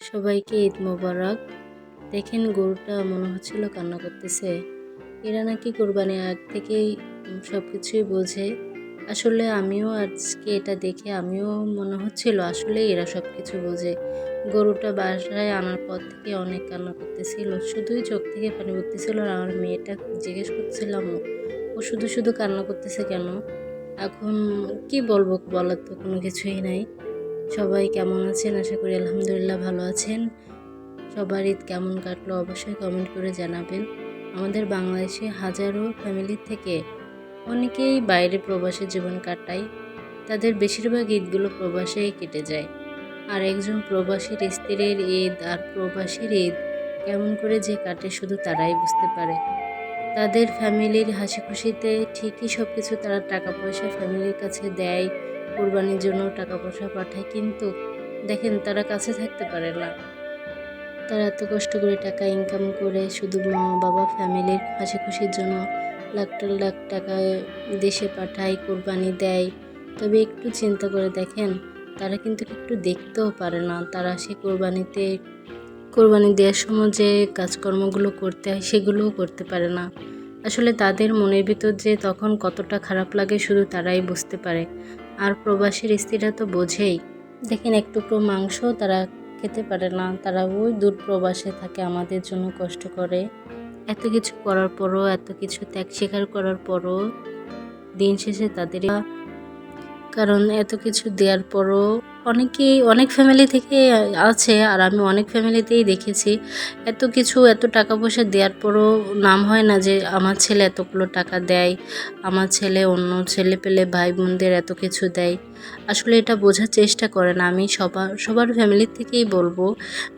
সবাইকে ঈদ মোবারক। দেখেন গরুটা মনে হচ্ছিল কান্না করতেছে। এরা নাকি কোরবানির আগ থেকেই সবকিছুই বোঝে। আসলে আমিও আজকে এটা দেখে আমিও মনে হচ্ছিল আসলে এরা সবকিছু বোঝে। গরুটা বাসায় আনার পর থেকে অনেক কান্না করতেছিল, শুধুই চোখ থেকে পানি পড়তেছিল। আর আমার মেয়েটা জিজ্ঞেস করছিলাম, ও শুধু শুধু কান্না করতেছে কেন? এখন কি বলবো, বলার তো কোনো কিছুই নাই। সবাই কেমন আছেন? আশা করি আলহামদুলিল্লাহ ভালো আছেন। সবার ঈদ কেমন কাটলো অবশ্যই কমেন্ট করে জানাবেন। আমাদের বাংলাদেশে হাজারো ফ্যামিলির থেকে অনেকেই বাইরে প্রবাসী জীবন কাটায়। তাদের বেশিরভাগ ঈদগুলো প্রবাসেই কেটে যায়। আর একজন প্রবাসীর স্ত্রীর ঈদ আর প্রবাসীর ঈদ কেমন করে যে কাটে শুধু তারাই বুঝতে পারে। তাদের ফ্যামিলির হাসি খুশিতে ঠিকই সব কিছু তারা টাকা পয়সা ফ্যামিলির কাছে দেয়, কোরবানির জন্য টাকা পয়সা পাঠায়, কিন্তু দেখেন তারা কাছে থাকতে পারে না। তারা এত কষ্ট করে টাকা ইনকাম করে শুধু মা বাবা ফ্যামিলির হাসি খুশির জন্য লাখ লাখ টাকা দেশে পাঠায়, কোরবানি দেয়। তবে একটু চিন্তা করে দেখেন, তারা কিন্তু একটু দেখতেও পারে না। তারা সে কোরবানি দেওয়ার সময় যে কাজকর্মগুলো করতে হয় সেগুলোও করতে পারে না। আসলে তাদের মনের ভিতর যে তখন কতটা খারাপ লাগে শুধু তারাই বুঝতে পারে। আর প্রবাসীর স্ত্রীরা তো বোঝেই। দেখেন এক টুকরো মাংস তারা খেতে পারে না। তারা ওই দূর প্রবাসে থাকে, আমাদের জন্য কষ্ট করে। এত কিছু করার পরও, এত কিছু ত্যাগ স্বীকার করার পরও দিন শেষে তাদের, কারণ এত কিছু দেওয়ার পরও অনেক ফ্যামিলি থেকে আছে, আর আমি অনেক ফ্যামিলিতেই দেখেছি এত কিছু এত টাকা পয়সা দেওয়ার পরও নাম হয় না যে আমার ছেলে এতগুলো টাকা দেয়, আমার ছেলে অন্য ছেলে পেলে ভাই বোনদের এত কিছু দেয়। আসলে এটা বোঝার চেষ্টা করে না। আমি সবার ফ্যামিলির থেকেই বলবো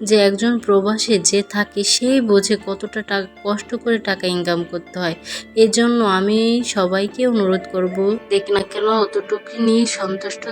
যে একজন প্রবাসী যে থাকে সেই বোঝে কতটা টাকা কষ্ট করে টাকা ইনকাম করতে হয়। এজন্য আমি সবাইকে অনুরোধ করব, দেখ না কেন অতটুকু নিয়ে সন্তুষ্ট